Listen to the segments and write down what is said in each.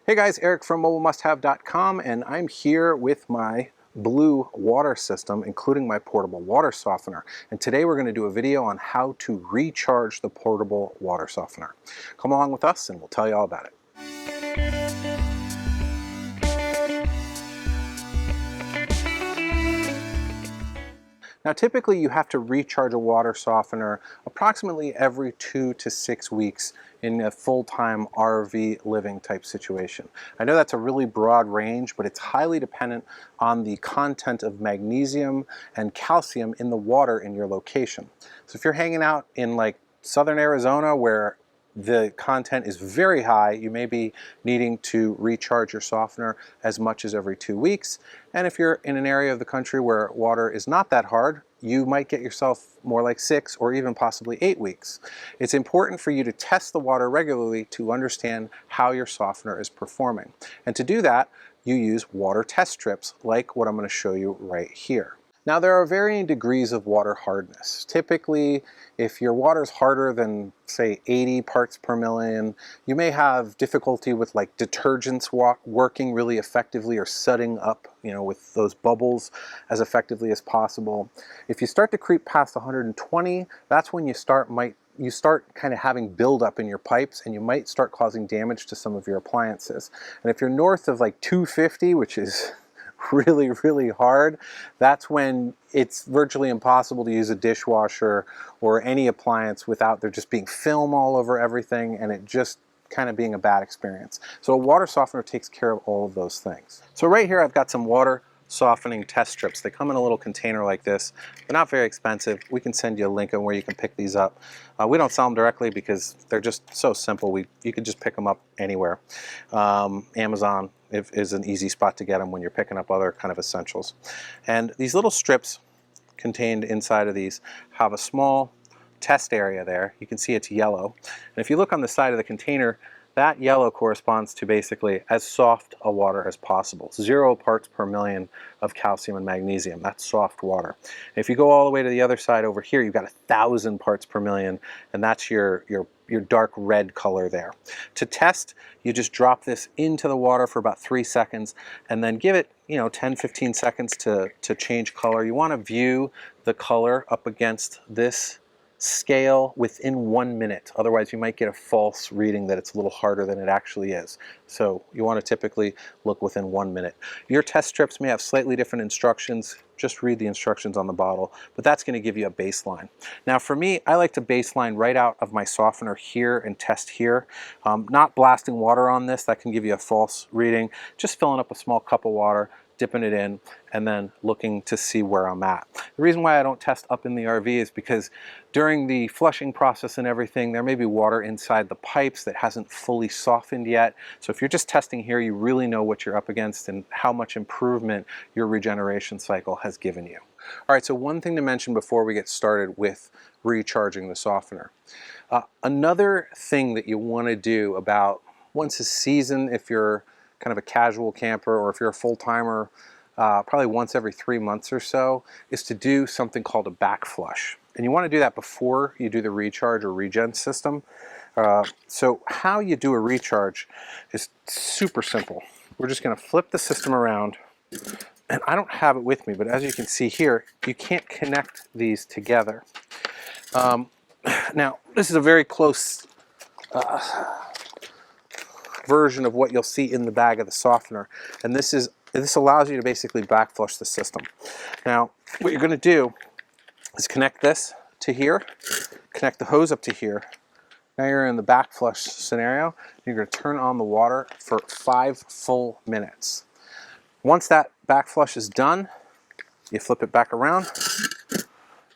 Hey guys, Erik from mobilemust-have.com, and I'm here with my Blu water system, including my portable water softener. And today we're going to do a video on how to recharge the portable water softener. Come along with us and we'll tell you all about it. Now typically you have to recharge a water softener approximately every 2 to 6 weeks in a full-time RV living type situation. I know that's a really broad range, but it's highly dependent on the content of magnesium and calcium in the water in your location. So if you're hanging out in like southern Arizona where the content is very high, you may be needing to recharge your softener as much as every 2 weeks. And if you're in an area of the country where water is not that hard, you might get yourself more like 6 or even possibly 8 weeks. It's important for you to test the water regularly to understand how your softener is performing. And to do that, you use water test strips like what I'm going to show you right here. Now there are varying degrees of water hardness. Typically, if your water is harder than say 80 parts per million, you may have difficulty with like detergents working really effectively or setting up, with those bubbles as effectively as possible. If you start to creep past 120, that's when you start kind of having buildup in your pipes, and you might start causing damage to some of your appliances. And if you're north of like 250, which is really hard, that's when it's virtually impossible to use a dishwasher or any appliance without there just being film all over everything and it just kind of being a bad experience. So a water softener takes care of all of those things. So right here I've got some water softening test strips. They come in a little container like this. They're not very expensive. We can send you a link on where you can pick these up. We don't sell them directly because they're just so simple. You can just pick them up anywhere. Amazon is an easy spot to get them when you're picking up other kind of essentials. And these little strips contained inside of these have a small test area there. You can see it's yellow. And if you look on the side of the container, that yellow corresponds to basically as soft a water as possible. 0 parts per million of calcium and magnesium. That's soft water. If you go all the way to the other side over here, you've got 1,000 parts per million, and that's your dark red color there. To test, you just drop this into the water for about 3 seconds and then give it 10-15 seconds to change color. You want to view the color up against this scale within 1 minute. Otherwise you might get a false reading that it's a little harder than it actually is. So you want to typically look within 1 minute. Your test strips may have slightly different instructions. Just read the instructions on the bottle, but that's going to give you a baseline. Now for me, I like to baseline right out of my softener here and test here. Not blasting water on this, that can give you a false reading. Just filling up a small cup of water, dipping it in, and then looking to see where I'm at. The reason why I don't test up in the RV is because during the flushing process and everything, there may be water inside the pipes that hasn't fully softened yet. So if you're just testing here, you really know what you're up against and how much improvement your regeneration cycle has given you. All right, so one thing to mention before we get started with recharging the softener. Another thing that you want to do about once a season, if you're kind of a casual camper, or if you're a full-timer, probably once every 3 months or so, is to do something called a back flush. And you want to do that before you do the recharge or regen system. So how you do a recharge is super simple. We're just going to flip the system around, and I don't have it with me, but as you can see here, you can't connect these together. Now, this is a very close version of what you'll see in the bag of the softener, and this allows you to basically back flush the system. Now what you're going to do is connect this to here, connect the hose up to here. Now you're in the back flush scenario. You're going to turn on the water for 5 full minutes. Once that back flush is done, you flip it back around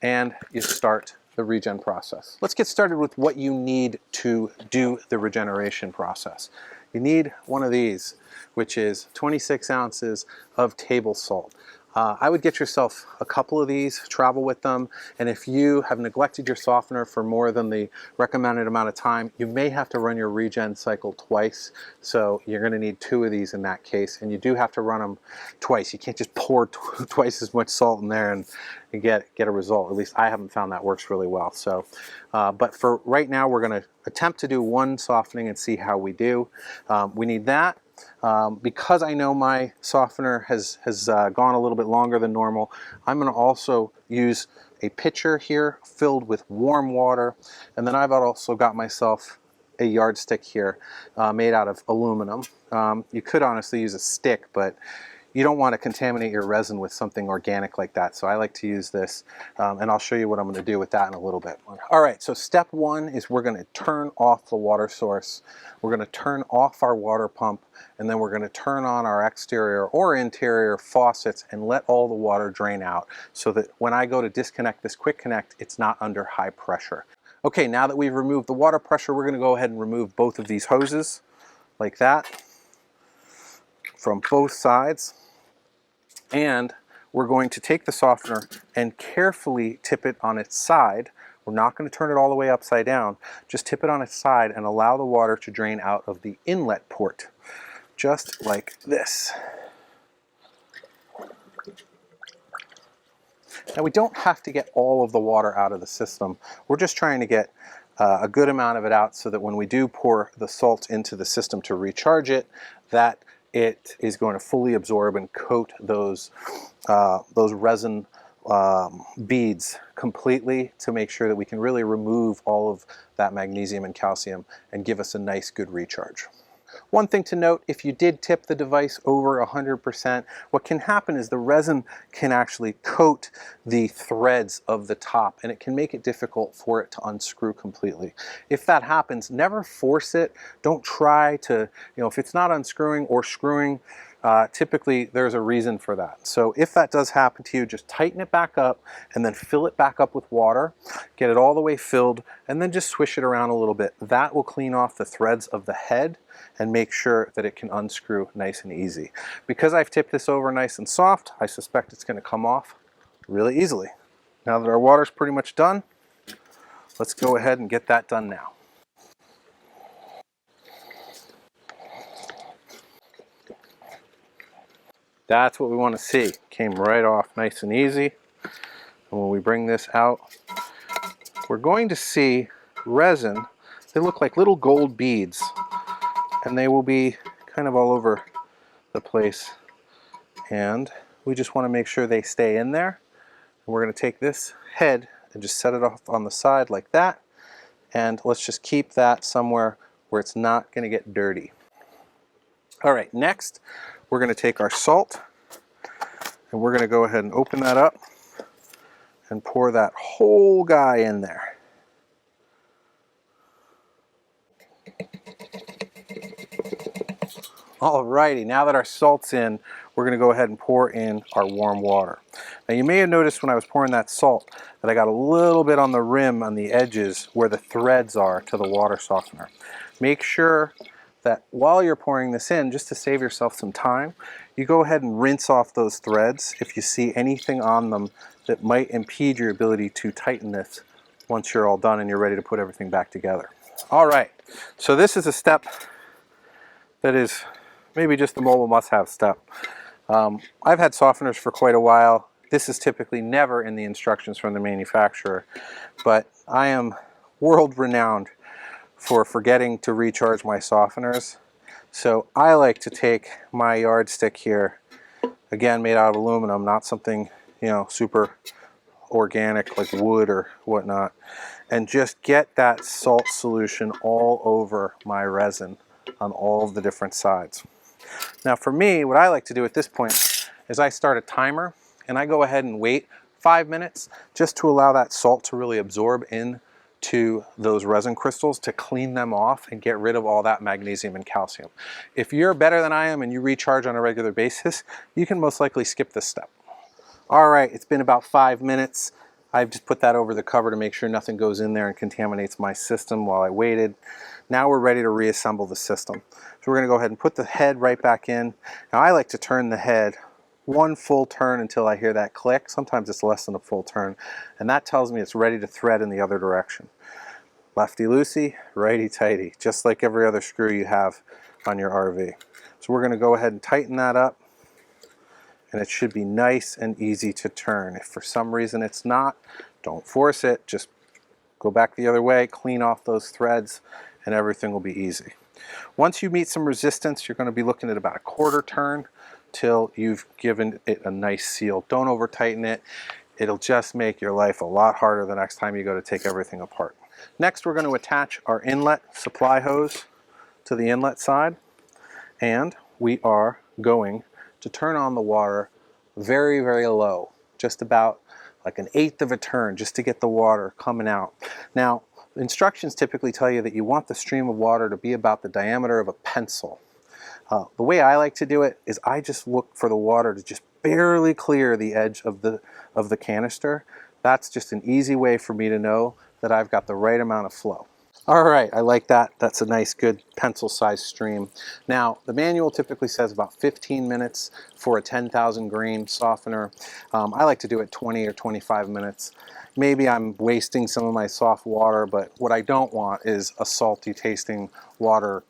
and you start the regen process. Let's get started with what you need to do the regeneration process. You need one of these, which is 26 ounces of table salt. I would get yourself a couple of these, travel with them, and if you have neglected your softener for more than the recommended amount of time, you may have to run your regen cycle twice, so you're going to need 2 of these in that case, and you do have to run them twice. You can't just pour twice as much salt in there and get a result. At least I haven't found that works really well. So, but for right now, we're going to attempt to do 1 softening and see how we do. We need that. Because I know my softener has gone a little bit longer than normal, I'm going to also use a pitcher here filled with warm water, and then I've also got myself a yardstick here made out of aluminum. You could honestly use a stick, but you don't want to contaminate your resin with something organic like that, so I like to use this, and I'll show you what I'm going to do with that in a little bit. All right, so step one is we're going to turn off the water source. We're going to turn off our water pump, and then we're going to turn on our exterior or interior faucets and let all the water drain out so that when I go to disconnect this quick connect, it's not under high pressure. Okay, now that we've removed the water pressure, we're going to go ahead and remove both of these hoses like that from both sides. And we're going to take the softener and carefully tip it on its side. We're not going to turn it all the way upside down. Just tip it on its side and allow the water to drain out of the inlet port, just like this. Now we don't have to get all of the water out of the system. We're just trying to get a good amount of it out so that when we do pour the salt into the system to recharge it, that it is going to fully absorb and coat those resin beads completely to make sure that we can really remove all of that magnesium and calcium and give us a nice good recharge. One thing to note, if you did tip the device over 100%, what can happen is the resin can actually coat the threads of the top, and it can make it difficult for it to unscrew completely. If that happens, never force it. Don't try to, if it's not unscrewing or screwing, typically there's a reason for that. So if that does happen to you, just tighten it back up and then fill it back up with water, get it all the way filled, and then just swish it around a little bit. That will clean off the threads of the head and make sure that it can unscrew nice and easy. Because I've tipped this over nice and soft, I suspect it's going to come off really easily. Now that our water's pretty much done, let's go ahead and get that done now. That's what we want to see. Came right off nice and easy. And when we bring this out, we're going to see resin. They look like little gold beads, and they will be kind of all over the place. And we just want to make sure they stay in there. And we're going to take this head and just set it off on the side like that. And let's just keep that somewhere where it's not going to get dirty. All right, next we're going to take our salt and we're going to go ahead and open that up and pour that whole guy in there. Alrighty, now that our salt's in, we're going to go ahead and pour in our warm water. Now you may have noticed when I was pouring that salt that I got a little bit on the rim, on the edges, where the threads are to the water softener. Make sure that while you're pouring this in, just to save yourself some time, you go ahead and rinse off those threads if you see anything on them that might impede your ability to tighten this once you're all done and you're ready to put everything back together. Alright, so this is a step that is maybe just the mobile must-have step. I've had softeners for quite a while. This is typically never in the instructions from the manufacturer, but I am world-renowned for forgetting to recharge my softeners. So I like to take my yardstick here, again made out of aluminum, not something super organic like wood or whatnot, and just get that salt solution all over my resin on all of the different sides. Now for me, what I like to do at this point is I start a timer and I go ahead and wait 5 minutes just to allow that salt to really absorb into those resin crystals, to clean them off and get rid of all that magnesium and calcium. If you're better than I am and you recharge on a regular basis, you can most likely skip this step. All right, it's been about 5 minutes. I've just put that over the cover to make sure nothing goes in there and contaminates my system while I waited. Now we're ready to reassemble the system. So we're going to go ahead and put the head right back in. Now I like to turn the head one full turn until I hear that click. Sometimes it's less than a full turn, and that tells me it's ready to thread in the other direction. Lefty-loosey, righty-tighty, just like every other screw you have on your RV. So we're going to go ahead and tighten that up, and it should be nice and easy to turn. If for some reason it's not, don't force it. Just go back the other way, clean off those threads, and everything will be easy. Once you meet some resistance, you're going to be looking at about a quarter turn till you've given it a nice seal. Don't over tighten it. It'll just make your life a lot harder the next time you go to take everything apart. Next, we're going to attach our inlet supply hose to the inlet side, and we are going to turn on the water very, very low, just about like 1/8 of a turn, just to get the water coming out. Now, instructions typically tell you that you want the stream of water to be about the diameter of a pencil. The way I like to do it is I just look for the water to just barely clear the edge of the canister. That's just an easy way for me to know that I've got the right amount of flow. All right, I like that. That's a nice, good pencil-sized stream. Now, the manual typically says about 15 minutes for a 10,000 grain softener. I like to do it 20 or 25 minutes. Maybe I'm wasting some of my soft water, but what I don't want is a salty tasting water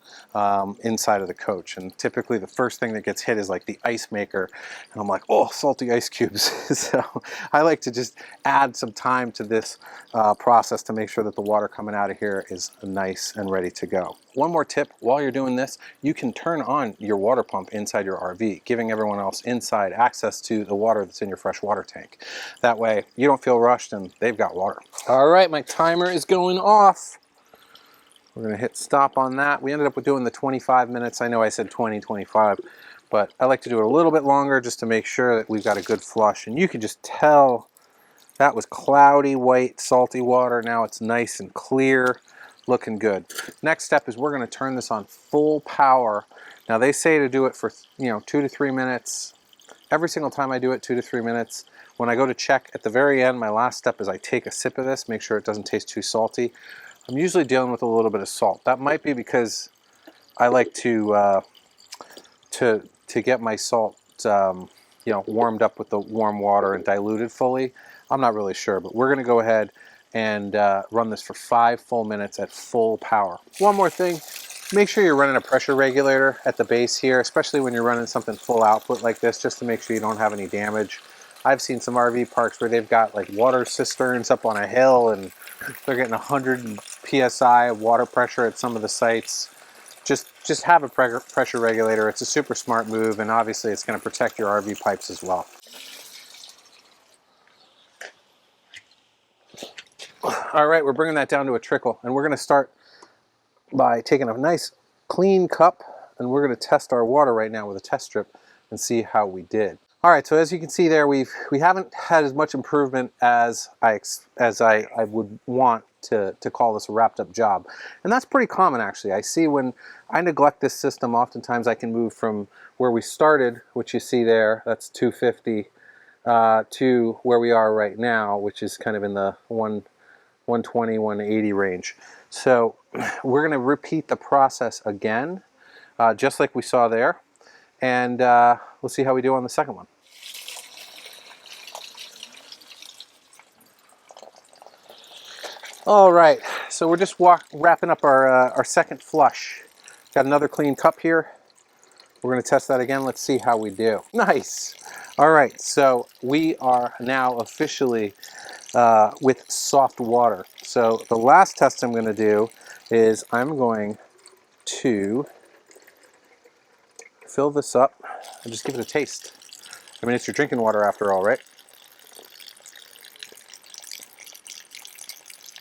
inside of the coach. And typically the first thing that gets hit is like the ice maker. And I'm like, oh, salty ice cubes. So I like to just add some time to this process to make sure that the water coming out of here is nice and ready to go. One more tip, while you're doing this, you can turn on your water pump inside your RV, giving everyone else inside access to the water that's in your fresh water tank. That way you don't feel rushed and they've got water. All right, my timer is going off. We're gonna hit stop on that. We ended up with doing the 25 minutes. I know I said 20, 25, but I like to do it a little bit longer just to make sure that we've got a good flush. And you can just tell that was cloudy, white, salty water. Now it's nice and clear, looking good. Next step is we're gonna turn this on full power. Now they say to do it for 2 to 3 minutes. Every single time I do it, 2 to 3 minutes. When I go to check at the very end, my last step is I take a sip of this, make sure it doesn't taste too salty. I'm usually dealing with a little bit of salt. That might be because I like to get my salt warmed up with the warm water and diluted fully. I'm not really sure, but we're gonna go ahead and run this for 5 full minutes at full power. One more thing, make sure you're running a pressure regulator at the base here, especially when you're running something full output like this, just to make sure you don't have any damage. I've seen some RV parks where they've got like water cisterns up on a hill and they're getting 100 PSI of water pressure at some of the sites. Just have a pressure regulator. It's a super smart move, and obviously it's going to protect your RV pipes as well. All right, we're bringing that down to a trickle, and we're going to start by taking a nice clean cup, and we're going to test our water right now with a test strip and see how we did. All right, so as you can see there, we haven't had as much improvement as I would want to call this a wrapped up job. And that's pretty common actually. I see when I neglect this system, oftentimes I can move from where we started, which you see there, that's 250, to where we are right now, which is kind of in the 120, 180 range. So we're gonna repeat the process again, just like we saw there. And we'll see how we do on the second one. All right, so we're just wrapping up our second flush. Got another clean cup here. We're gonna test that again. Let's see how we do. Nice. All right, so we are now officially with soft water. So the last test I'm gonna do is I'm going to fill this up and just give it a taste. I mean, it's your drinking water after all, right?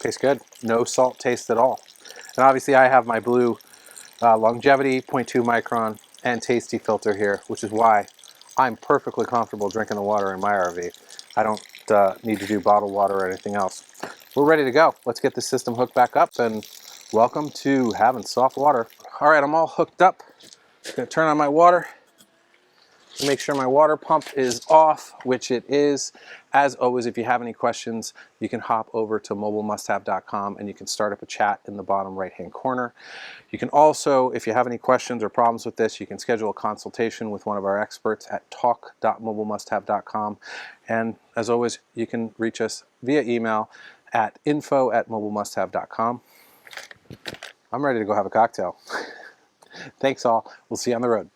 Tastes good. No salt taste at all. And obviously I have my Blu Longevity 0.2 micron and Tasty filter here, which is why I'm perfectly comfortable drinking the water in my RV. I don't need to do bottled water or anything else. We're ready to go. Let's get the system hooked back up, and welcome to having soft water. All right, I'm all hooked up. Gonna turn on my water. Make sure my water pump is off, which it is. As always, if you have any questions, you can hop over to mobilemusthave.com and you can start up a chat in the bottom right-hand corner. You can also, if you have any questions or problems with this, you can schedule a consultation with one of our experts at talk.mobilemusthave.com. And as always, you can reach us via email at info@mobilemusthave.com. I'm ready to go have a cocktail. Thanks all. We'll see you on the road.